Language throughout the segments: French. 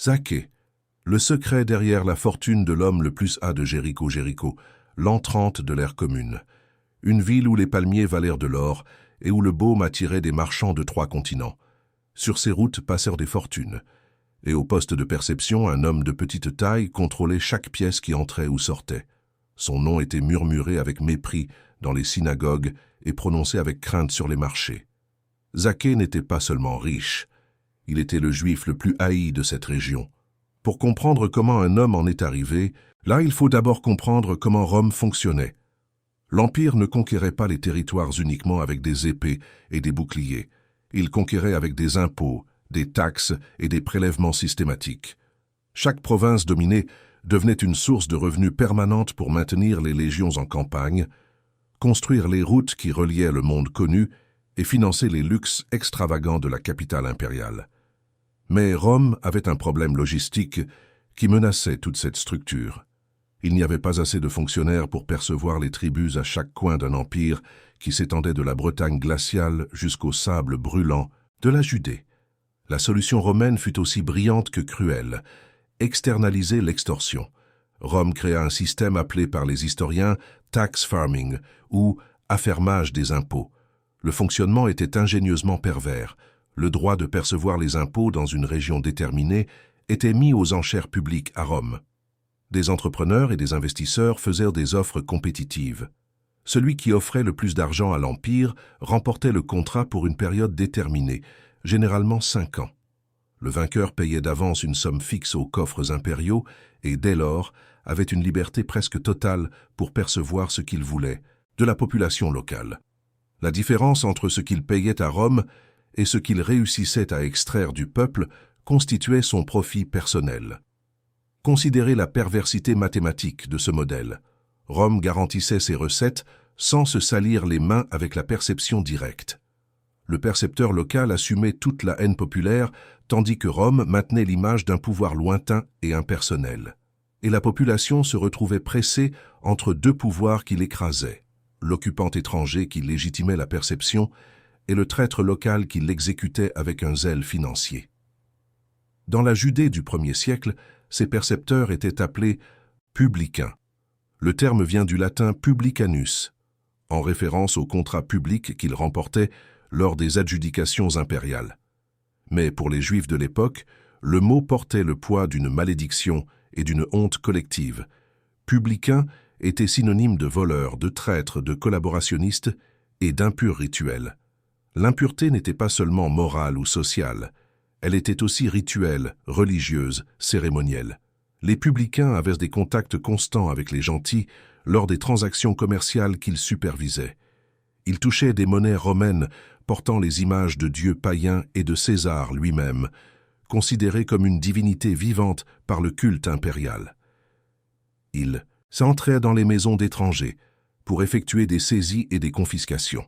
Zaché, le secret derrière la fortune de l'homme le plus A de Jéricho, l'an 30 de l'ère commune. Une ville où les palmiers valèrent de l'or et où le baume attirait des marchands de 3 continents. Sur ces routes passèrent des fortunes. Et au poste de perception, un homme de petite taille contrôlait chaque pièce qui entrait ou sortait. Son nom était murmuré avec mépris dans les synagogues et prononcé avec crainte sur les marchés. Zaché n'était pas seulement riche, il était le juif le plus haï de cette région. Pour comprendre comment un homme en est arrivé, là il faut d'abord comprendre comment Rome fonctionnait. L'Empire ne conquérait pas les territoires uniquement avec des épées et des boucliers. Il conquérait avec des impôts, des taxes et des prélèvements systématiques. Chaque province dominée devenait une source de revenus permanente pour maintenir les légions en campagne, construire les routes qui reliaient le monde connu et financer les luxes extravagants de la capitale impériale. Mais Rome avait un problème logistique qui menaçait toute cette structure. Il n'y avait pas assez de fonctionnaires pour percevoir les tributs à chaque coin d'un empire qui s'étendait de la Bretagne glaciale jusqu'au sable brûlant de la Judée. La solution romaine fut aussi brillante que cruelle: externaliser l'extorsion. Rome créa un système appelé par les historiens tax farming ou affermage des impôts. Le fonctionnement était ingénieusement pervers. Le droit de percevoir les impôts dans une région déterminée était mis aux enchères publiques à Rome. Des entrepreneurs et des investisseurs faisaient des offres compétitives. Celui qui offrait le plus d'argent à l'Empire remportait le contrat pour une période déterminée, généralement 5 ans. Le vainqueur payait d'avance une somme fixe aux coffres impériaux et, dès lors, avait une liberté presque totale pour percevoir ce qu'il voulait de la population locale. La différence entre ce qu'il payait à Rome et ce qu'il réussissait à extraire du peuple constituait son profit personnel. Considérez la perversité mathématique de ce modèle. Rome garantissait ses recettes sans se salir les mains avec la perception directe. Le percepteur local assumait toute la haine populaire, tandis que Rome maintenait l'image d'un pouvoir lointain et impersonnel. Et la population se retrouvait pressée entre 2 pouvoirs qui l'écrasaient: l'occupant étranger qui légitimait la perception et le traître local qui l'exécutait avec un zèle financier. Dans la Judée du 1er siècle, ces percepteurs étaient appelés publicains. Le terme vient du latin publicanus, en référence au contrat public qu'ils remportaient lors des adjudications impériales. Mais pour les Juifs de l'époque, le mot portait le poids d'une malédiction et d'une honte collective. Publicain était synonyme de voleur, de traître, de collaborationniste et d'impur rituel. L'impureté n'était pas seulement morale ou sociale, elle était aussi rituelle, religieuse, cérémonielle. Les publicains avaient des contacts constants avec les gentils lors des transactions commerciales qu'ils supervisaient. Ils touchaient des monnaies romaines portant les images de dieux païens et de César lui-même, considéré comme une divinité vivante par le culte impérial. Ils s'entraient dans les maisons d'étrangers pour effectuer des saisies et des confiscations.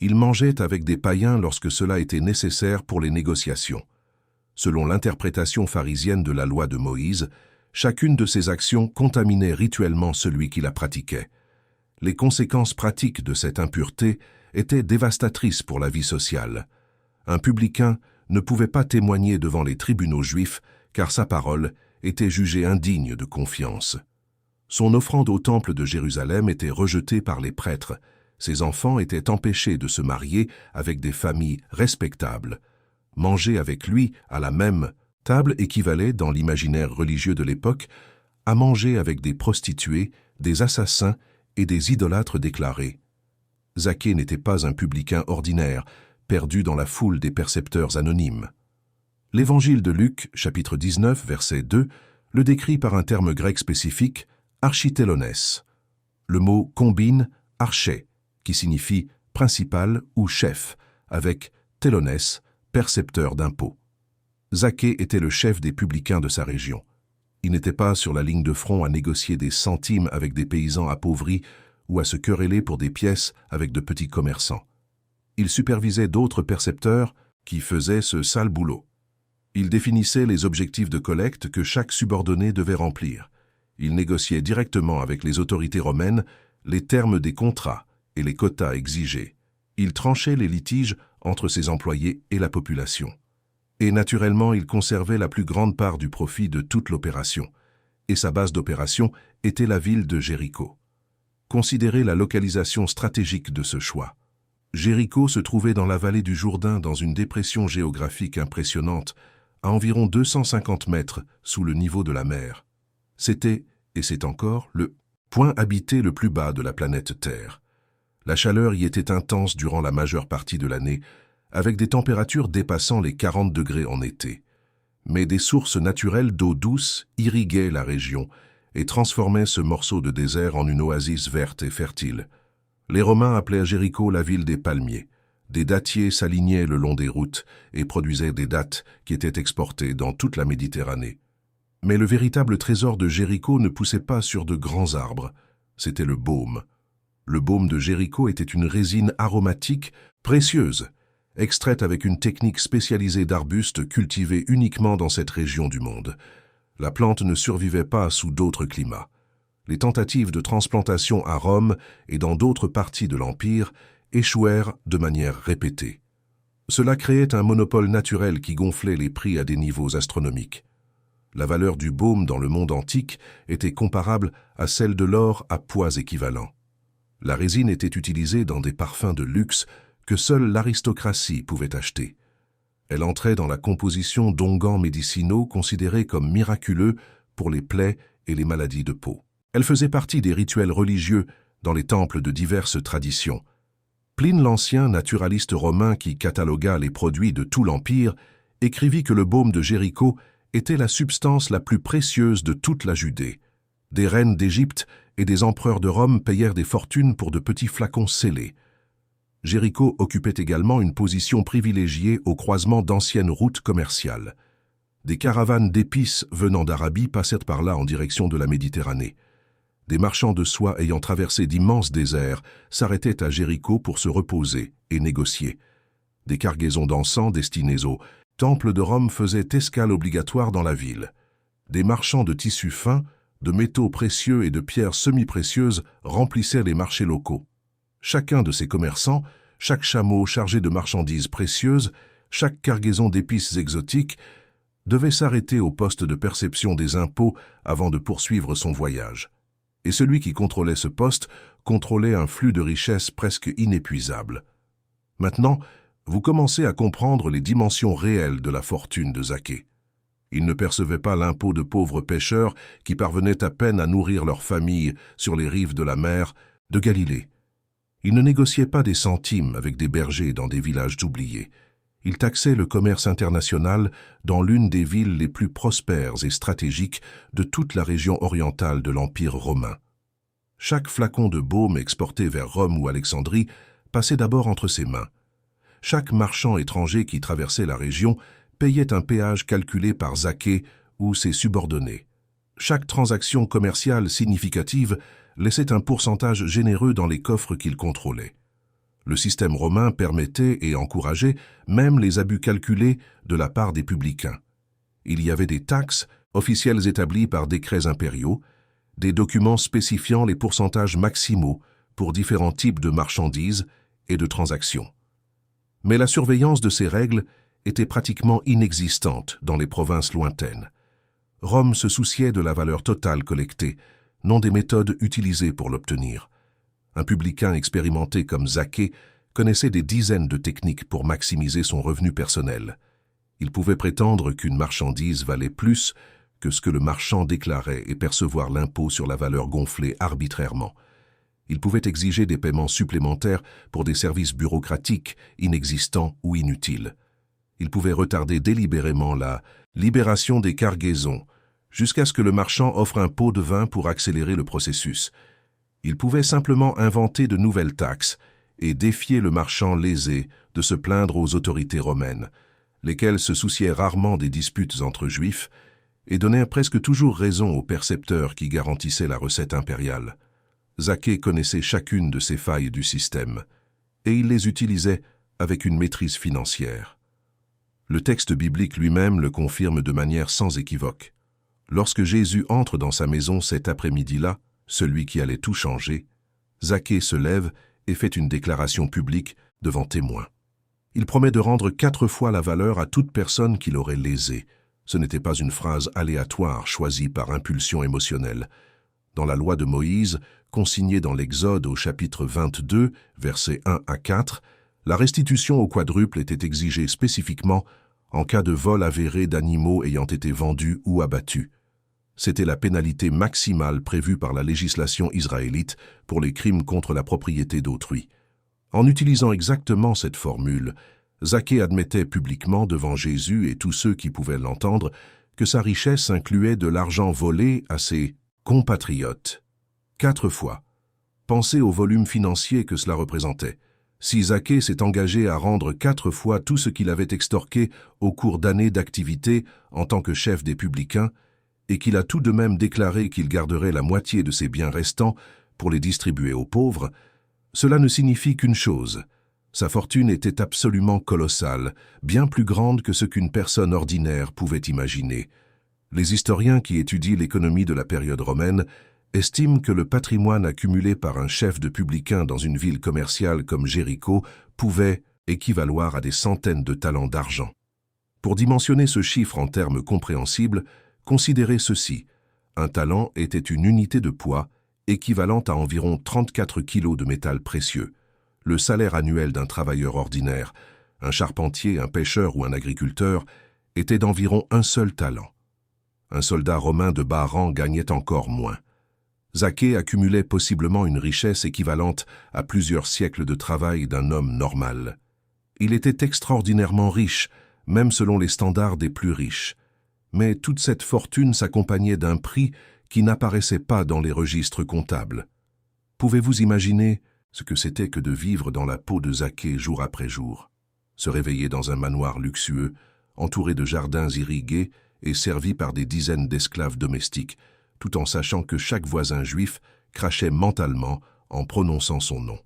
Ils mangeaient avec des païens lorsque cela était nécessaire pour les négociations. Selon l'interprétation pharisienne de la loi de Moïse, chacune de ces actions contaminait rituellement celui qui la pratiquait. Les conséquences pratiques de cette impureté étaient dévastatrices pour la vie sociale. Un publicain ne pouvait pas témoigner devant les tribunaux juifs car sa parole était jugée indigne de confiance. Son offrande au temple de Jérusalem était rejetée par les prêtres. Ses enfants étaient empêchés de se marier avec des familles respectables. Manger avec lui à la même table équivalait, dans l'imaginaire religieux de l'époque, à manger avec des prostituées, des assassins et des idolâtres déclarés. Zaché n'était pas un publicain ordinaire, perdu dans la foule des percepteurs anonymes. L'évangile de Luc, chapitre 19, verset 2, le décrit par un terme grec spécifique, architélonès. Le mot combine arché, qui signifie principal ou chef, avec télonès, percepteur d'impôts. Zaché était le chef des publicains de sa région. Il n'était pas sur la ligne de front à négocier des centimes avec des paysans appauvris ou à se quereller pour des pièces avec de petits commerçants. Il supervisait d'autres percepteurs qui faisaient ce sale boulot. Il définissait les objectifs de collecte que chaque subordonné devait remplir. Il négociait directement avec les autorités romaines les termes des contrats et les quotas exigés. Il tranchait les litiges entre ses employés et la population. Et naturellement, il conservait la plus grande part du profit de toute l'opération. Et sa base d'opération était la ville de Jéricho. Considérez la localisation stratégique de ce choix. Jéricho se trouvait dans la vallée du Jourdain dans une dépression géographique impressionnante, à environ 250 mètres sous le niveau de la mer. C'était, et c'est encore, le point habité le plus bas de la planète Terre. La chaleur y était intense durant la majeure partie de l'année, avec des températures dépassant les 40 degrés en été. Mais des sources naturelles d'eau douce irriguaient la région et transformaient ce morceau de désert en une oasis verte et fertile. Les Romains appelaient Jéricho la ville des palmiers. Des dattiers s'alignaient le long des routes et produisaient des dattes qui étaient exportées dans toute la Méditerranée. Mais le véritable trésor de Jéricho ne poussait pas sur de grands arbres, c'était le baume. Le baume de Jéricho était une résine aromatique précieuse, extraite avec une technique spécialisée d'arbustes cultivés uniquement dans cette région du monde. La plante ne survivait pas sous d'autres climats. Les tentatives de transplantation à Rome et dans d'autres parties de l'Empire échouèrent de manière répétée. Cela créait un monopole naturel qui gonflait les prix à des niveaux astronomiques. La valeur du baume dans le monde antique était comparable à celle de l'or à poids équivalents. La résine était utilisée dans des parfums de luxe que seule l'aristocratie pouvait acheter. Elle entrait dans la composition d'onguents médicinaux considérés comme miraculeux pour les plaies et les maladies de peau. Elle faisait partie des rituels religieux dans les temples de diverses traditions. Pline l'Ancien, naturaliste romain qui catalogua les produits de tout l'Empire, écrivit que le baume de Jéricho était la substance la plus précieuse de toute la Judée. Des reines d'Égypte et des empereurs de Rome payèrent des fortunes pour de petits flacons scellés. Jéricho occupait également une position privilégiée au croisement d'anciennes routes commerciales. Des caravanes d'épices venant d'Arabie passèrent par là en direction de la Méditerranée. Des marchands de soie ayant traversé d'immenses déserts s'arrêtaient à Jéricho pour se reposer et négocier. Des cargaisons d'encens destinées aux temples de Rome faisaient escale obligatoire dans la ville. Des marchands de tissus fins, de métaux précieux et de pierres semi-précieuses remplissaient les marchés locaux. Chacun de ces commerçants, chaque chameau chargé de marchandises précieuses, chaque cargaison d'épices exotiques, devait s'arrêter au poste de perception des impôts avant de poursuivre son voyage. Et celui qui contrôlait ce poste contrôlait un flux de richesses presque inépuisable. Maintenant, vous commencez à comprendre les dimensions réelles de la fortune de Zaché. Il ne percevait pas l'impôt de pauvres pêcheurs qui parvenaient à peine à nourrir leurs familles sur les rives de la mer de Galilée. Il ne négociait pas des centimes avec des bergers dans des villages oubliés. Il taxait le commerce international dans l'une des villes les plus prospères et stratégiques de toute la région orientale de l'Empire romain. Chaque flacon de baume exporté vers Rome ou Alexandrie passait d'abord entre ses mains. Chaque marchand étranger qui traversait la région payait un péage calculé par Zaché ou ses subordonnés. Chaque transaction commerciale significative laissait un pourcentage généreux dans les coffres qu'il contrôlait. Le système romain permettait et encourageait même les abus calculés de la part des publicains. Il y avait des taxes officielles établies par décrets impériaux, des documents spécifiant les pourcentages maximaux pour différents types de marchandises et de transactions. Mais la surveillance de ces règles était pratiquement inexistante dans les provinces lointaines. Rome se souciait de la valeur totale collectée, non des méthodes utilisées pour l'obtenir. Un publicain expérimenté comme Zaché connaissait des dizaines de techniques pour maximiser son revenu personnel. Il pouvait prétendre qu'une marchandise valait plus que ce que le marchand déclarait et percevoir l'impôt sur la valeur gonflée arbitrairement. Il pouvait exiger des paiements supplémentaires pour des services bureaucratiques inexistants ou inutiles. Il pouvait retarder délibérément la libération des cargaisons jusqu'à ce que le marchand offre un pot de vin pour accélérer le processus. Il pouvait simplement inventer de nouvelles taxes et défier le marchand lésé de se plaindre aux autorités romaines, lesquelles se souciaient rarement des disputes entre juifs et donnaient presque toujours raison aux percepteurs qui garantissaient la recette impériale. Zaché connaissait chacune de ces failles du système, et il les utilisait avec une maîtrise financière. Le texte biblique lui-même le confirme de manière sans équivoque. Lorsque Jésus entre dans sa maison cet après-midi-là, celui qui allait tout changer, Zaché se lève et fait une déclaration publique devant témoins. Il promet de rendre 4 fois la valeur à toute personne qui l'aurait lésé. Ce n'était pas une phrase aléatoire choisie par impulsion émotionnelle. Dans la loi de Moïse, consignée dans l'Exode au chapitre 22, versets 1 à 4, la restitution au quadruple était exigée spécifiquement en cas de vol avéré d'animaux ayant été vendus ou abattus. C'était la pénalité maximale prévue par la législation israélite pour les crimes contre la propriété d'autrui. En utilisant exactement cette formule, Zaché admettait publiquement devant Jésus et tous ceux qui pouvaient l'entendre que sa richesse incluait de l'argent volé à ses compatriotes. 4 fois. Pensez au volume financier que cela représentait. Si Zaché s'est engagé à rendre 4 fois tout ce qu'il avait extorqué au cours d'années d'activité en tant que chef des publicains, et qu'il a tout de même déclaré qu'il garderait la moitié de ses biens restants pour les distribuer aux pauvres, cela ne signifie qu'une chose. Sa fortune était absolument colossale, bien plus grande que ce qu'une personne ordinaire pouvait imaginer. Les historiens qui étudient l'économie de la période romaine estiment que le patrimoine accumulé par un chef de publicain dans une ville commerciale comme Jéricho pouvait équivaloir à des centaines de talents d'argent. Pour dimensionner ce chiffre en termes compréhensibles, considérez ceci. Un talent était une unité de poids équivalente à environ 34 kilos de métal précieux. Le salaire annuel d'un travailleur ordinaire, un charpentier, un pêcheur ou un agriculteur, était d'environ un seul talent. Un soldat romain de bas rang gagnait encore moins. Zaché accumulait possiblement une richesse équivalente à plusieurs siècles de travail d'un homme normal. Il était extraordinairement riche, même selon les standards des plus riches. Mais toute cette fortune s'accompagnait d'un prix qui n'apparaissait pas dans les registres comptables. Pouvez-vous imaginer ce que c'était que de vivre dans la peau de Zaché jour après jour, se réveiller dans un manoir luxueux, entouré de jardins irrigués et servi par des dizaines d'esclaves domestiques, tout en sachant que chaque voisin juif crachait mentalement en prononçant son nom.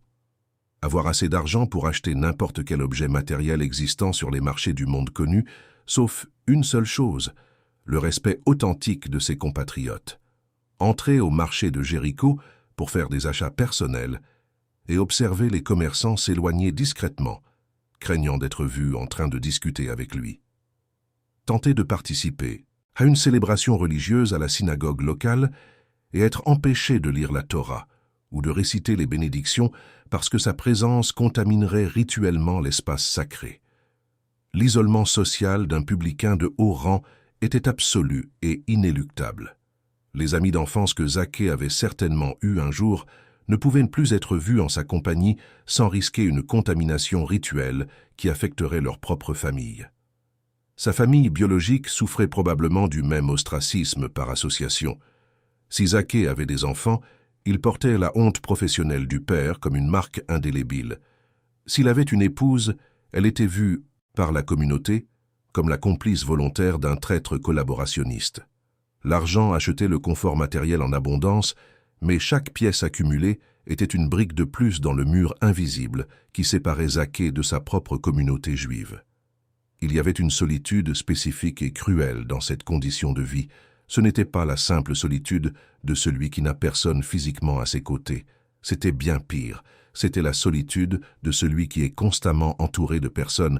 Avoir assez d'argent pour acheter n'importe quel objet matériel existant sur les marchés du monde connu, sauf une seule chose, le respect authentique de ses compatriotes. Entrer au marché de Jéricho pour faire des achats personnels et observer les commerçants s'éloigner discrètement, craignant d'être vus en train de discuter avec lui. Tenter de participer à une célébration religieuse à la synagogue locale et être empêché de lire la Torah ou de réciter les bénédictions parce que sa présence contaminerait rituellement l'espace sacré. L'isolement social d'un publicain de haut rang était absolu et inéluctable. Les amis d'enfance que Zaché avait certainement eus un jour ne pouvaient plus être vus en sa compagnie sans risquer une contamination rituelle qui affecterait leur propre famille. Sa famille biologique souffrait probablement du même ostracisme par association. Si Zaché avait des enfants, il portait la honte professionnelle du père comme une marque indélébile. S'il avait une épouse, elle était vue, par la communauté, comme la complice volontaire d'un traître collaborationniste. L'argent achetait le confort matériel en abondance, mais chaque pièce accumulée était une brique de plus dans le mur invisible qui séparait Zaché de sa propre communauté juive. Il y avait une solitude spécifique et cruelle dans cette condition de vie. Ce n'était pas la simple solitude de celui qui n'a personne physiquement à ses côtés. C'était bien pire. C'était la solitude de celui qui est constamment entouré de personnes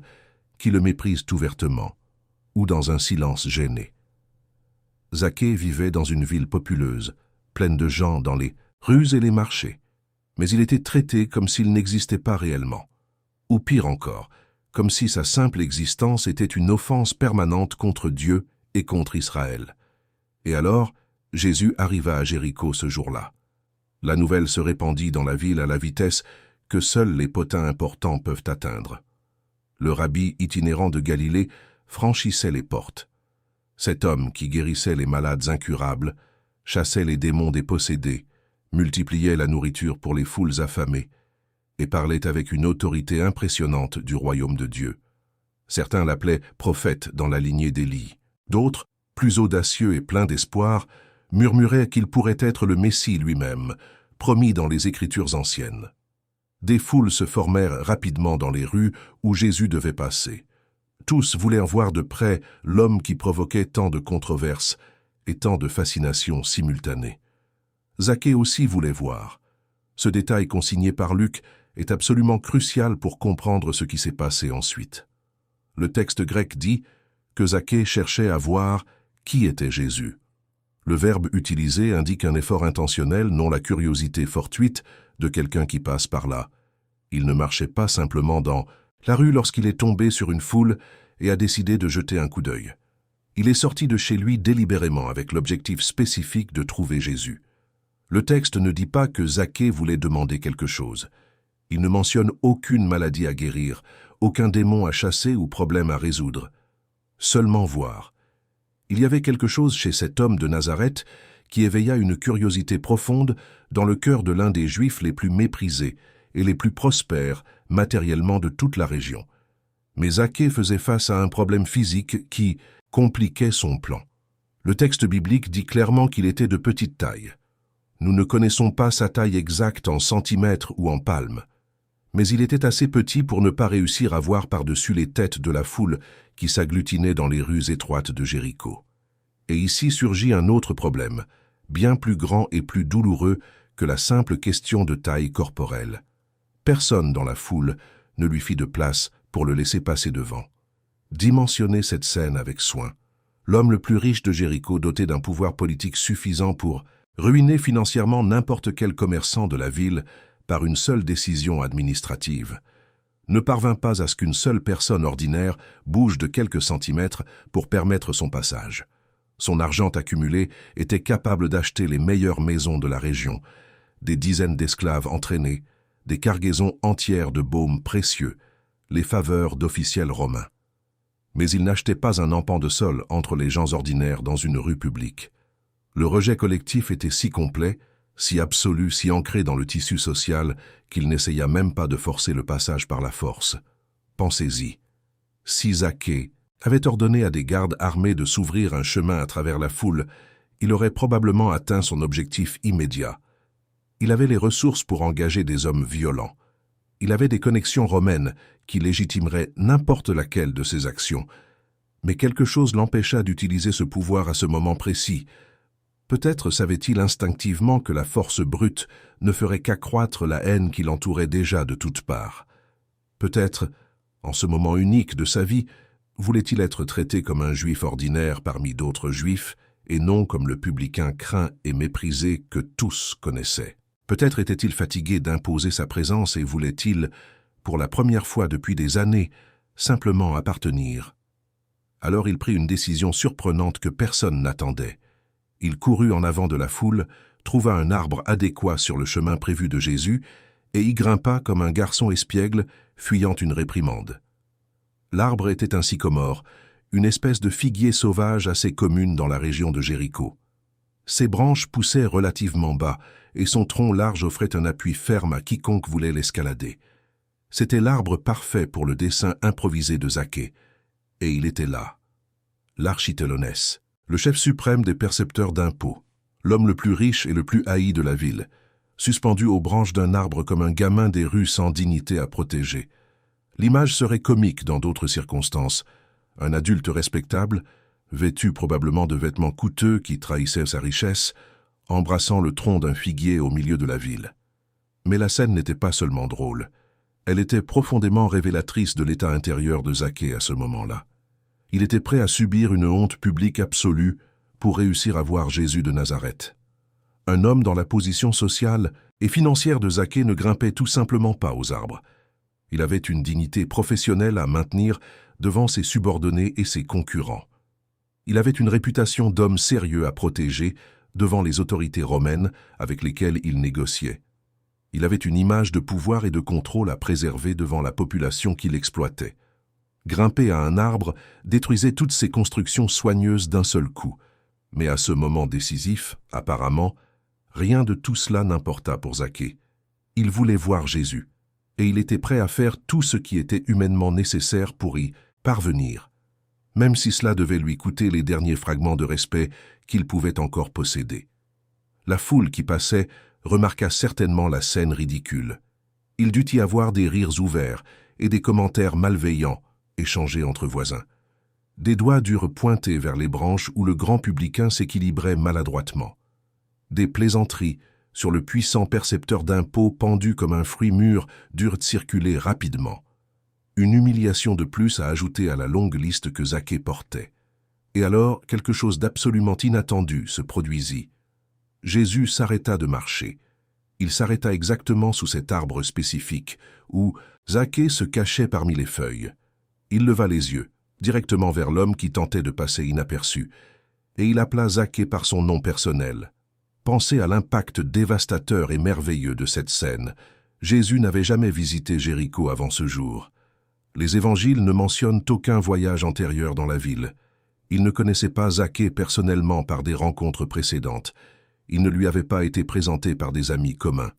qui le méprisent ouvertement ou dans un silence gêné. Zaché vivait dans une ville populeuse, pleine de gens dans les rues et les marchés, mais il était traité comme s'il n'existait pas réellement. Ou pire encore, comme si sa simple existence était une offense permanente contre Dieu et contre Israël. Et alors, Jésus arriva à Jéricho ce jour-là. La nouvelle se répandit dans la ville à la vitesse que seuls les potins importants peuvent atteindre. Le rabbi itinérant de Galilée franchissait les portes. Cet homme qui guérissait les malades incurables, chassait les démons des possédés, multipliait la nourriture pour les foules affamées, et parlait avec une autorité impressionnante du royaume de Dieu. Certains l'appelaient prophète dans la lignée d'Élie. D'autres, plus audacieux et pleins d'espoir, murmuraient qu'il pourrait être le Messie lui-même, promis dans les Écritures anciennes. Des foules se formèrent rapidement dans les rues où Jésus devait passer. Tous voulaient voir de près l'homme qui provoquait tant de controverses et tant de fascinations simultanées. Zaché aussi voulait voir. Ce détail consigné par Luc est absolument crucial pour comprendre ce qui s'est passé ensuite. Le texte grec dit que Zaché cherchait à voir qui était Jésus. Le verbe utilisé indique un effort intentionnel, non la curiosité fortuite de quelqu'un qui passe par là. Il ne marchait pas simplement dans la rue lorsqu'il est tombé sur une foule et a décidé de jeter un coup d'œil. Il est sorti de chez lui délibérément avec l'objectif spécifique de trouver Jésus. Le texte ne dit pas que Zaché voulait demander quelque chose. Il ne mentionne aucune maladie à guérir, aucun démon à chasser ou problème à résoudre. Seulement voir. Il y avait quelque chose chez cet homme de Nazareth qui éveilla une curiosité profonde dans le cœur de l'un des Juifs les plus méprisés et les plus prospères matériellement de toute la région. Mais Zaché faisait face à un problème physique qui compliquait son plan. Le texte biblique dit clairement qu'il était de petite taille. Nous ne connaissons pas sa taille exacte en centimètres ou en palmes, mais il était assez petit pour ne pas réussir à voir par-dessus les têtes de la foule qui s'agglutinait dans les rues étroites de Jéricho. Et ici surgit un autre problème, bien plus grand et plus douloureux que la simple question de taille corporelle. Personne dans la foule ne lui fit de place pour le laisser passer devant. Dimensionnez cette scène avec soin. L'homme le plus riche de Jéricho, doté d'un pouvoir politique suffisant pour ruiner financièrement n'importe quel commerçant de la ville par une seule décision administrative, ne parvint pas à ce qu'une seule personne ordinaire bouge de quelques centimètres pour permettre son passage. Son argent accumulé était capable d'acheter les meilleures maisons de la région, des dizaines d'esclaves entraînés, des cargaisons entières de baumes précieux, les faveurs d'officiels romains. Mais il n'achetait pas un empan de sol entre les gens ordinaires dans une rue publique. Le rejet collectif était si complet, si absolu, si ancré dans le tissu social qu'il n'essaya même pas de forcer le passage par la force. Pensez-y. Si Zaché avait ordonné à des gardes armés de s'ouvrir un chemin à travers la foule, il aurait probablement atteint son objectif immédiat. Il avait les ressources pour engager des hommes violents. Il avait des connexions romaines qui légitimeraient n'importe laquelle de ses actions. Mais quelque chose l'empêcha d'utiliser ce pouvoir à ce moment précis. Peut-être savait-il instinctivement que la force brute ne ferait qu'accroître la haine qui l'entourait déjà de toutes parts. Peut-être, en ce moment unique de sa vie, voulait-il être traité comme un juif ordinaire parmi d'autres juifs, et non comme le publicain craint et méprisé que tous connaissaient. Peut-être était-il fatigué d'imposer sa présence et voulait-il, pour la première fois depuis des années, simplement appartenir. Alors il prit une décision surprenante que personne n'attendait. Il courut en avant de la foule, trouva un arbre adéquat sur le chemin prévu de Jésus et y grimpa comme un garçon espiègle fuyant une réprimande. L'arbre était un sycomore, une espèce de figuier sauvage assez commune dans la région de Jéricho. Ses branches poussaient relativement bas et son tronc large offrait un appui ferme à quiconque voulait l'escalader. C'était l'arbre parfait pour le dessein improvisé de Zaché. Et il était là, l'architélonès, le chef suprême des percepteurs d'impôts, l'homme le plus riche et le plus haï de la ville, suspendu aux branches d'un arbre comme un gamin des rues sans dignité à protéger. L'image serait comique dans d'autres circonstances. Un adulte respectable, vêtu probablement de vêtements coûteux qui trahissaient sa richesse, embrassant le tronc d'un figuier au milieu de la ville. Mais la scène n'était pas seulement drôle. Elle était profondément révélatrice de l'état intérieur de Zaché à ce moment-là. Il était prêt à subir une honte publique absolue pour réussir à voir Jésus de Nazareth. Un homme dans la position sociale et financière de Zaché ne grimpait tout simplement pas aux arbres. Il avait une dignité professionnelle à maintenir devant ses subordonnés et ses concurrents. Il avait une réputation d'homme sérieux à protéger devant les autorités romaines avec lesquelles il négociait. Il avait une image de pouvoir et de contrôle à préserver devant la population qu'il exploitait. Grimper à un arbre détruisait toutes ses constructions soigneuses d'un seul coup. Mais à ce moment décisif, apparemment, rien de tout cela n'importa pour Zaché. Il voulait voir Jésus, et il était prêt à faire tout ce qui était humainement nécessaire pour y parvenir, même si cela devait lui coûter les derniers fragments de respect qu'il pouvait encore posséder. La foule qui passait remarqua certainement la scène ridicule. Il dut y avoir des rires ouverts et des commentaires malveillants échangés entre voisins. Des doigts durent pointer vers les branches où le grand publicain s'équilibrait maladroitement. Des plaisanteries sur le puissant percepteur d'impôts pendu comme un fruit mûr, durent circuler rapidement. Une humiliation de plus à ajouter à la longue liste que Zaché portait. Et alors, quelque chose d'absolument inattendu se produisit. Jésus s'arrêta de marcher. Il s'arrêta exactement sous cet arbre spécifique, où Zaché se cachait parmi les feuilles. Il leva les yeux, directement vers l'homme qui tentait de passer inaperçu, et il appela Zaché par son nom personnel. Pensez à l'impact dévastateur et merveilleux de cette scène. Jésus n'avait jamais visité Jéricho avant ce jour. Les évangiles ne mentionnent aucun voyage antérieur dans la ville. Il ne connaissait pas Zaché personnellement par des rencontres précédentes. Il ne lui avait pas été présenté par des amis communs.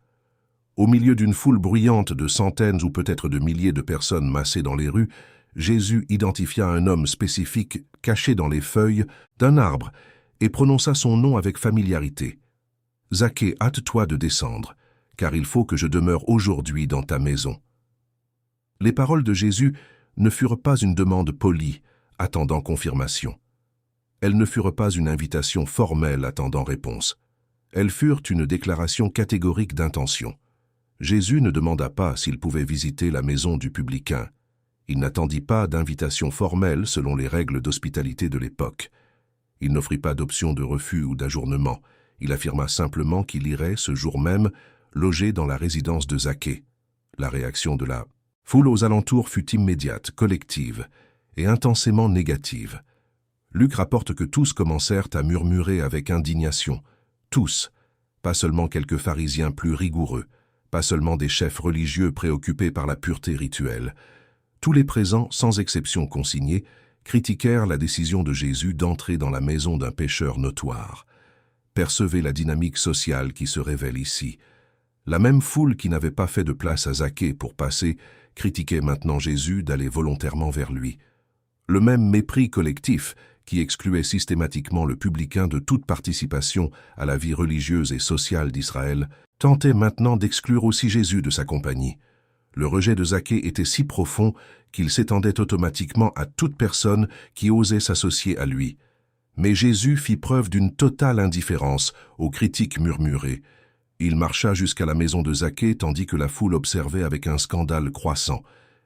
Au milieu d'une foule bruyante de centaines ou peut-être de milliers de personnes massées dans les rues, Jésus identifia un homme spécifique caché dans les feuilles d'un arbre et prononça son nom avec familiarité. « Zaché, hâte-toi de descendre, car il faut que je demeure aujourd'hui dans ta maison. » Les paroles de Jésus ne furent pas une demande polie, attendant confirmation. Elles ne furent pas une invitation formelle attendant réponse. Elles furent une déclaration catégorique d'intention. Jésus ne demanda pas s'il pouvait visiter la maison du publicain. Il n'attendit pas d'invitation formelle selon les règles d'hospitalité de l'époque. Il n'offrit pas d'option de refus ou d'ajournement. Il affirma simplement qu'il irait, ce jour même, loger dans la résidence de Zaché. La réaction de la foule aux alentours fut immédiate, collective et intensément négative. Luc rapporte que tous commencèrent à murmurer avec indignation. Tous, pas seulement quelques pharisiens plus rigoureux, pas seulement des chefs religieux préoccupés par la pureté rituelle. Tous les présents, sans exception consignée, critiquèrent la décision de Jésus d'entrer dans la maison d'un pécheur notoire. Percevez la dynamique sociale qui se révèle ici. La même foule qui n'avait pas fait de place à Zaché pour passer critiquait maintenant Jésus d'aller volontairement vers lui. Le même mépris collectif qui excluait systématiquement le publicain de toute participation à la vie religieuse et sociale d'Israël tentait maintenant d'exclure aussi Jésus de sa compagnie. Le rejet de Zaché était si profond qu'il s'étendait automatiquement à toute personne qui osait s'associer à lui. Mais Jésus fit preuve d'une totale indifférence aux critiques murmurées. Il marcha jusqu'à la maison de Zaché tandis que la foule observait avec un scandale croissant.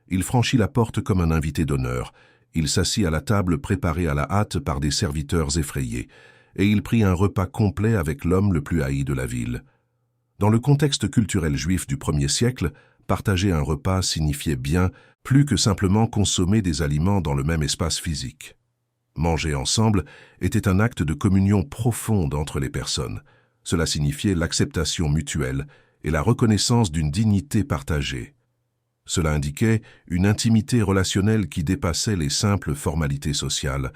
Il franchit la porte comme un invité d'honneur. Il s'assit à la table préparée à la hâte par des serviteurs effrayés, et il prit un repas complet avec l'homme le plus haï de la ville. Dans le contexte culturel juif du 1er siècle, partager un repas signifiait bien plus que simplement consommer des aliments dans le même espace physique. Manger ensemble était un acte de communion profonde entre les personnes. Cela signifiait l'acceptation mutuelle et la reconnaissance d'une dignité partagée. Cela indiquait une intimité relationnelle qui dépassait les simples formalités sociales.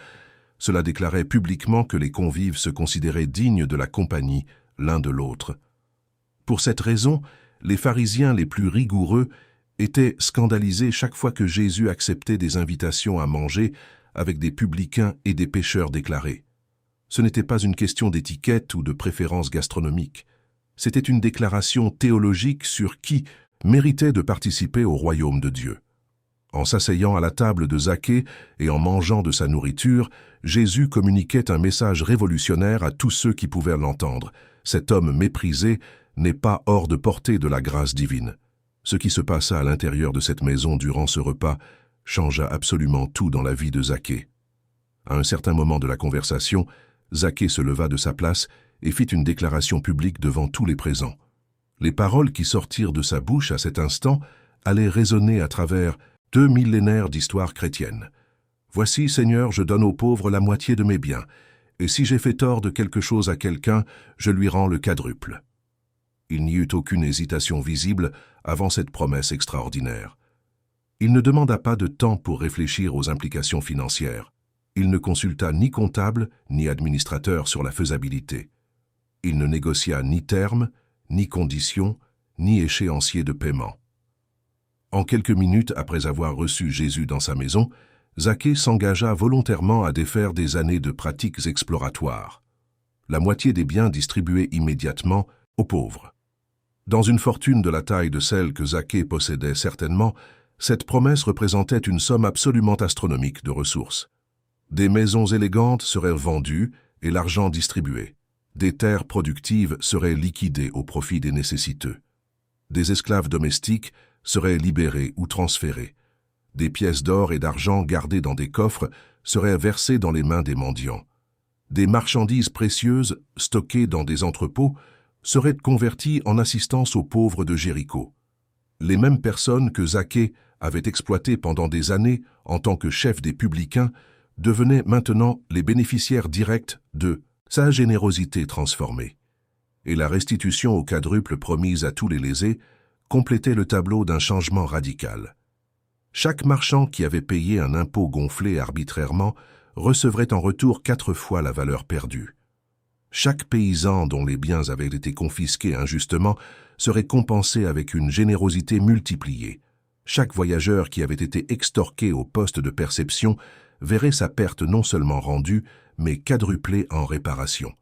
Cela déclarait publiquement que les convives se considéraient dignes de la compagnie l'un de l'autre. Pour cette raison, les pharisiens les plus rigoureux étaient scandalisés chaque fois que Jésus acceptait des invitations à manger avec des publicains et des pécheurs déclarés. Ce n'était pas une question d'étiquette ou de préférence gastronomique. C'était une déclaration théologique sur qui méritait de participer au royaume de Dieu. En s'asseyant à la table de Zaché et en mangeant de sa nourriture, Jésus communiquait un message révolutionnaire à tous ceux qui pouvaient l'entendre. Cet homme méprisé n'est pas hors de portée de la grâce divine. Ce qui se passa à l'intérieur de cette maison durant ce repas changea absolument tout dans la vie de Zaché. À un certain moment de la conversation, Zaché se leva de sa place et fit une déclaration publique devant tous les présents. Les paroles qui sortirent de sa bouche à cet instant allaient résonner à travers 2 millénaires d'histoire chrétienne. « Voici, Seigneur, je donne aux pauvres la moitié de mes biens, et si j'ai fait tort de quelque chose à quelqu'un, je lui rends le quadruple. » Il n'y eut aucune hésitation visible avant cette promesse extraordinaire. Il ne demanda pas de temps pour réfléchir aux implications financières. Il ne consulta ni comptable ni administrateur sur la faisabilité. Il ne négocia ni termes, ni conditions, ni échéancier de paiement. En quelques minutes après avoir reçu Jésus dans sa maison, Zaché s'engagea volontairement à défaire des années de pratiques exploratoires. La moitié des biens distribués immédiatement aux pauvres. Dans une fortune de la taille de celle que Zaché possédait certainement, cette promesse représentait une somme absolument astronomique de ressources. Des maisons élégantes seraient vendues et l'argent distribué. Des terres productives seraient liquidées au profit des nécessiteux. Des esclaves domestiques seraient libérés ou transférés. Des pièces d'or et d'argent gardées dans des coffres seraient versées dans les mains des mendiants. Des marchandises précieuses stockées dans des entrepôts seraient converties en assistance aux pauvres de Jéricho. Les mêmes personnes que Zaché avait exploitées pendant des années en tant que chef des publicains devenaient maintenant les bénéficiaires directs de sa générosité transformée. Et la restitution au quadruple promise à tous les lésés complétait le tableau d'un changement radical. Chaque marchand qui avait payé un impôt gonflé arbitrairement recevrait en retour 4 fois la valeur perdue. Chaque paysan dont les biens avaient été confisqués injustement serait compensé avec une générosité multipliée. Chaque voyageur qui avait été extorqué au poste de perception verrait sa perte non seulement rendue, mais quadruplée en réparation.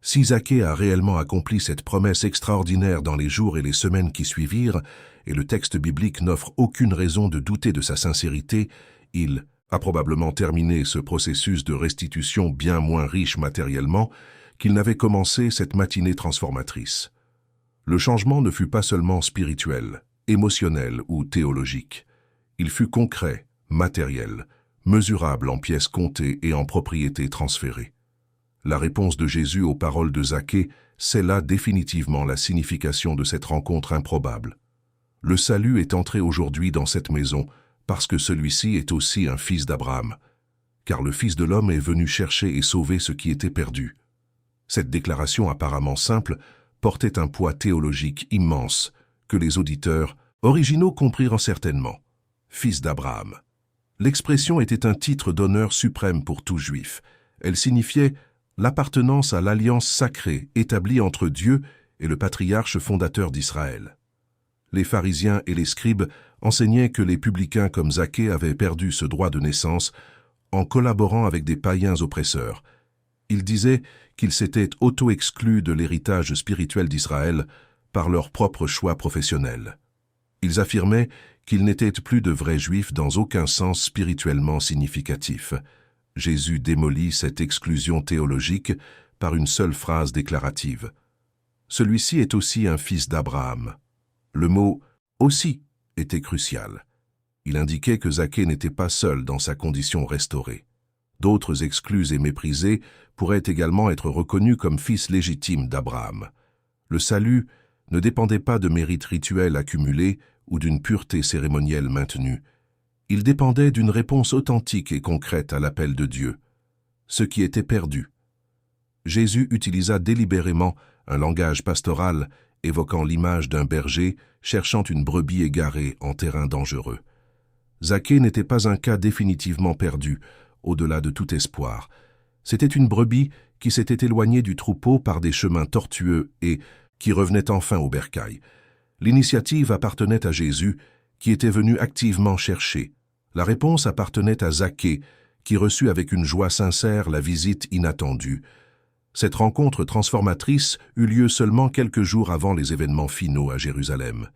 Si Zaché a réellement accompli cette promesse extraordinaire dans les jours et les semaines qui suivirent, et le texte biblique n'offre aucune raison de douter de sa sincérité, il a probablement terminé ce processus de restitution bien moins riche matériellement qu'il n'avait commencé cette matinée transformatrice. Le changement ne fut pas seulement spirituel, émotionnel ou théologique. Il fut concret, matériel, mesurable en pièces comptées et en propriétés transférées. La réponse de Jésus aux paroles de Zaché scella définitivement la signification de cette rencontre improbable. Le salut est entré aujourd'hui dans cette maison parce que celui-ci est aussi un fils d'Abraham, car le Fils de l'homme est venu chercher et sauver ce qui était perdu. Cette déclaration apparemment simple portait un poids théologique immense que les auditeurs originaux comprirent certainement. Fils d'Abraham. L'expression était un titre d'honneur suprême pour tout juif. Elle signifiait l'appartenance à l'alliance sacrée établie entre Dieu et le patriarche fondateur d'Israël. Les pharisiens et les scribes enseignaient que les publicains comme Zaché avaient perdu ce droit de naissance en collaborant avec des païens oppresseurs. Ils disaient qu'ils s'étaient auto-exclus de l'héritage spirituel d'Israël par leur propre choix professionnel. Ils affirmaient qu'ils n'étaient plus de vrais juifs dans aucun sens spirituellement significatif. Jésus démolit cette exclusion théologique par une seule phrase déclarative. Celui-ci est aussi un fils d'Abraham. Le mot « aussi » était crucial. Il indiquait que Zaché n'était pas seul dans sa condition restaurée. D'autres exclus et méprisés pourraient également être reconnus comme fils légitimes d'Abraham. Le salut ne dépendait pas de mérites rituels accumulés ou d'une pureté cérémonielle maintenue. Il dépendait d'une réponse authentique et concrète à l'appel de Dieu, ce qui était perdu. Jésus utilisa délibérément un langage pastoral évoquant l'image d'un berger cherchant une brebis égarée en terrain dangereux. Zaché n'était pas un cas définitivement perdu, au-delà de tout espoir. C'était une brebis qui s'était éloignée du troupeau par des chemins tortueux et qui revenait enfin au bercail. L'initiative appartenait à Jésus, qui était venu activement chercher. La réponse appartenait à Zaché, qui reçut avec une joie sincère la visite inattendue. Cette rencontre transformatrice eut lieu seulement quelques jours avant les événements finaux à Jérusalem.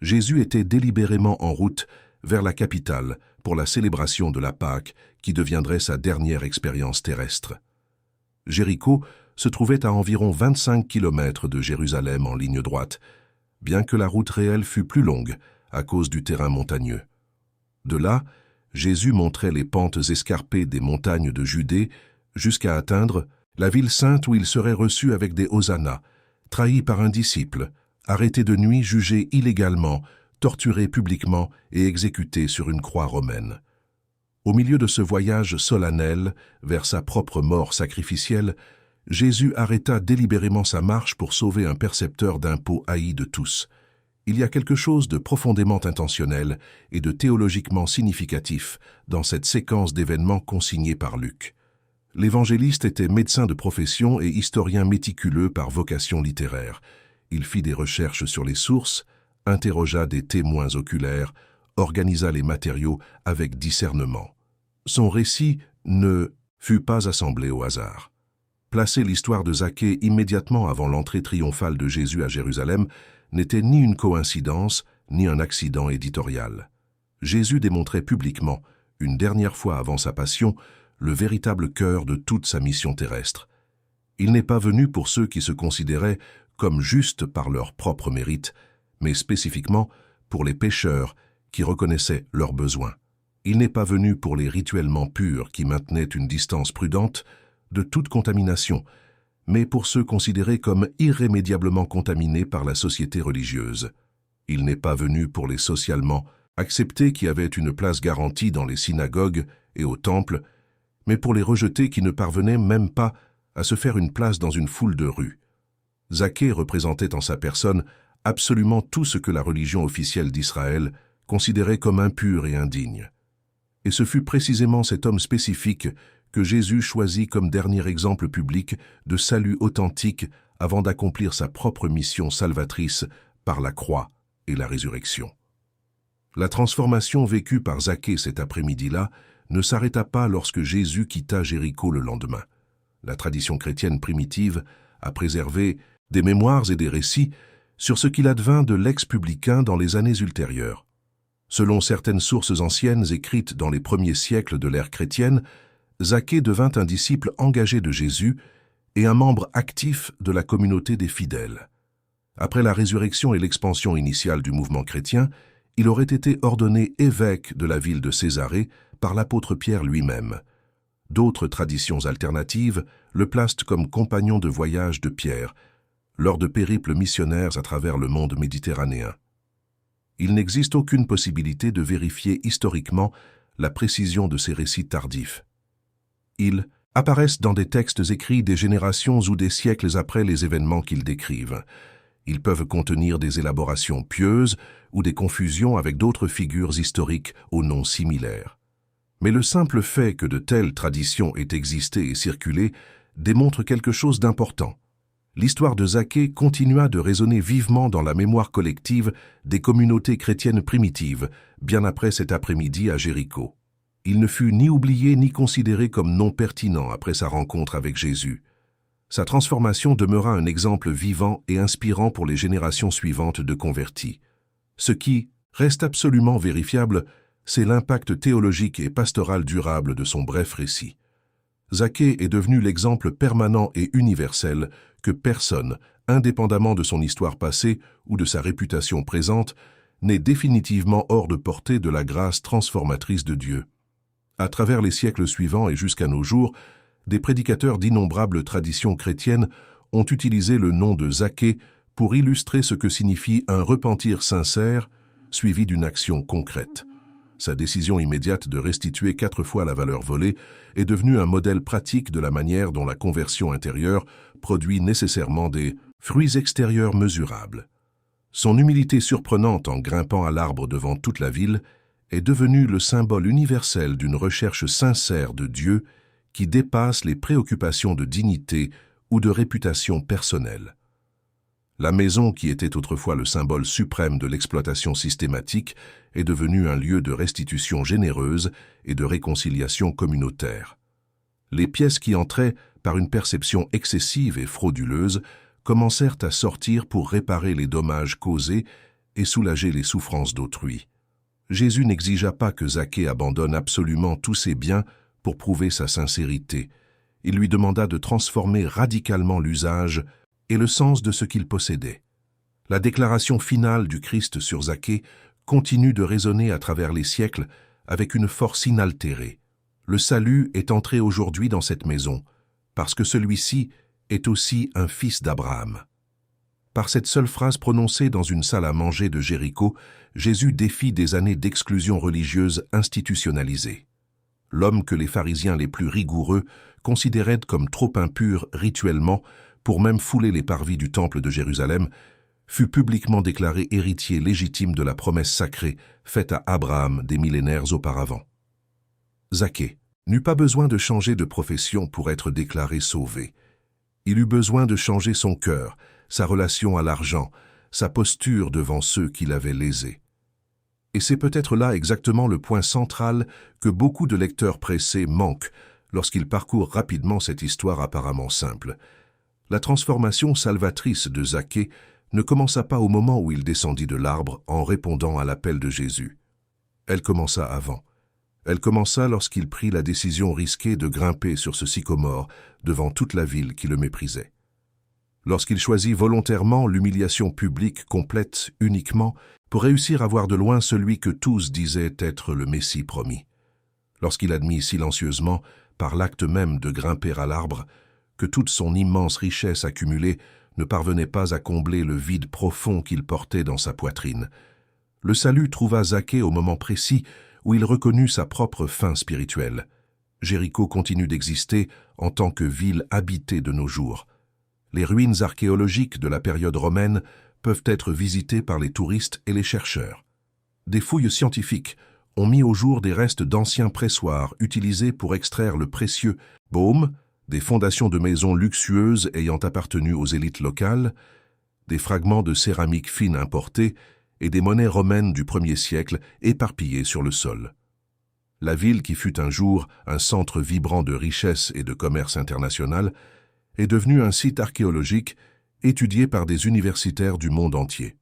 Jésus était délibérément en route vers la capitale pour la célébration de la Pâque qui deviendrait sa dernière expérience terrestre. Jéricho se trouvait à environ 25 kilomètres de Jérusalem en ligne droite, bien que la route réelle fût plus longue à cause du terrain montagneux. De là, Jésus montrait les pentes escarpées des montagnes de Judée jusqu'à atteindre la ville sainte où il serait reçu avec des hosannas, trahi par un disciple, arrêté de nuit, jugé illégalement, torturé publiquement et exécuté sur une croix romaine. Au milieu de ce voyage solennel vers sa propre mort sacrificielle, Jésus arrêta délibérément sa marche pour sauver un percepteur d'impôts haï de tous. Il y a quelque chose de profondément intentionnel et de théologiquement significatif dans cette séquence d'événements consignés par Luc. L'évangéliste était médecin de profession et historien méticuleux par vocation littéraire. Il fit des recherches sur les sources, interrogea des témoins oculaires, organisa les matériaux avec discernement. Son récit ne fut pas assemblé au hasard. Placer l'histoire de Zaché immédiatement avant l'entrée triomphale de Jésus à Jérusalem n'était ni une coïncidence, ni un accident éditorial. Jésus démontrait publiquement, une dernière fois avant sa passion, le véritable cœur de toute sa mission terrestre. Il n'est pas venu pour ceux qui se considéraient comme justes par leur propre mérite, mais spécifiquement pour les pécheurs qui reconnaissaient leurs besoins. Il n'est pas venu pour les rituellement purs qui maintenaient une distance prudente de toute contamination, mais pour ceux considérés comme irrémédiablement contaminés par la société religieuse. Il n'est pas venu pour les socialement acceptés qui avaient une place garantie dans les synagogues et au temple, mais pour les rejetés qui ne parvenaient même pas à se faire une place dans une foule de rues. Zaché représentait en sa personne absolument tout ce que la religion officielle d'Israël considérait comme impur et indigne. Et ce fut précisément cet homme spécifique que Jésus choisit comme dernier exemple public de salut authentique avant d'accomplir sa propre mission salvatrice par la croix et la résurrection. La transformation vécue par Zaché cet après-midi-là ne s'arrêta pas lorsque Jésus quitta Jéricho le lendemain. La tradition chrétienne primitive a préservé des mémoires et des récits sur ce qu'il advint de l'ex-publicain dans les années ultérieures. Selon certaines sources anciennes écrites dans les premiers siècles de l'ère chrétienne, Zaché devint un disciple engagé de Jésus et un membre actif de la communauté des fidèles. Après la résurrection et l'expansion initiale du mouvement chrétien, il aurait été ordonné évêque de la ville de Césarée par l'apôtre Pierre lui-même. D'autres traditions alternatives le placent comme compagnon de voyage de Pierre, lors de périples missionnaires à travers le monde méditerranéen. Il n'existe aucune possibilité de vérifier historiquement la précision de ces récits tardifs. Ils apparaissent dans des textes écrits des générations ou des siècles après les événements qu'ils décrivent. Ils peuvent contenir des élaborations pieuses ou des confusions avec d'autres figures historiques aux noms similaires. Mais le simple fait que de telles traditions aient existé et circulé démontre quelque chose d'important. L'histoire de Zaché continua de résonner vivement dans la mémoire collective des communautés chrétiennes primitives, bien après cet après-midi à Jéricho. Il ne fut ni oublié ni considéré comme non pertinent après sa rencontre avec Jésus. Sa transformation demeura un exemple vivant et inspirant pour les générations suivantes de convertis. Ce qui reste absolument vérifiable, c'est l'impact théologique et pastoral durable de son bref récit. Zaché est devenu l'exemple permanent et universel que personne, indépendamment de son histoire passée ou de sa réputation présente, n'est définitivement hors de portée de la grâce transformatrice de Dieu. À travers les siècles suivants et jusqu'à nos jours, des prédicateurs d'innombrables traditions chrétiennes ont utilisé le nom de Zaché pour illustrer ce que signifie un repentir sincère suivi d'une action concrète. Sa décision immédiate de restituer 4 fois la valeur volée est devenue un modèle pratique de la manière dont la conversion intérieure produit nécessairement des fruits extérieurs mesurables. Son humilité surprenante en grimpant à l'arbre devant toute la ville est devenue le symbole universel d'une recherche sincère de Dieu qui dépasse les préoccupations de dignité ou de réputation personnelle. La maison, qui était autrefois le symbole suprême de l'exploitation systématique, est devenue un lieu de restitution généreuse et de réconciliation communautaire. Les pièces qui entraient par une perception excessive et frauduleuse commencèrent à sortir pour réparer les dommages causés et soulager les souffrances d'autrui. Jésus n'exigea pas que Zaché abandonne absolument tous ses biens pour prouver sa sincérité. Il lui demanda de transformer radicalement l'usage et le sens de ce qu'il possédait. La déclaration finale du Christ sur Zaché continue de résonner à travers les siècles avec une force inaltérée. Le salut est entré aujourd'hui dans cette maison, parce que celui-ci est aussi un fils d'Abraham. Par cette seule phrase prononcée dans une salle à manger de Jéricho, Jésus défie des années d'exclusion religieuse institutionnalisée. L'homme que les pharisiens les plus rigoureux considéraient comme trop impur rituellement pour même fouler les parvis du temple de Jérusalem, fut publiquement déclaré héritier légitime de la promesse sacrée faite à Abraham des millénaires auparavant. Zaché n'eut pas besoin de changer de profession pour être déclaré sauvé. Il eut besoin de changer son cœur, sa relation à l'argent, sa posture devant ceux qui l'avaient lésé. Et c'est peut-être là exactement le point central que beaucoup de lecteurs pressés manquent lorsqu'ils parcourent rapidement cette histoire apparemment simple. La transformation salvatrice de Zaché ne commença pas au moment où il descendit de l'arbre en répondant à l'appel de Jésus. Elle commença avant. Elle commença lorsqu'il prit la décision risquée de grimper sur ce sycomore devant toute la ville qui le méprisait. Lorsqu'il choisit volontairement l'humiliation publique complète uniquement pour réussir à voir de loin celui que tous disaient être le Messie promis. Lorsqu'il admit silencieusement, par l'acte même de grimper à l'arbre, que toute son immense richesse accumulée ne parvenait pas à combler le vide profond qu'il portait dans sa poitrine. Le salut trouva Zaché au moment précis où il reconnut sa propre fin spirituelle. Jéricho continue d'exister en tant que ville habitée de nos jours. Les ruines archéologiques de la période romaine peuvent être visitées par les touristes et les chercheurs. Des fouilles scientifiques ont mis au jour des restes d'anciens pressoirs utilisés pour extraire le précieux baume, des fondations de maisons luxueuses ayant appartenu aux élites locales, des fragments de céramique fine importés et des monnaies romaines du 1er siècle éparpillées sur le sol. La ville qui fut un jour un centre vibrant de richesse et de commerce international est devenue un site archéologique étudié par des universitaires du monde entier.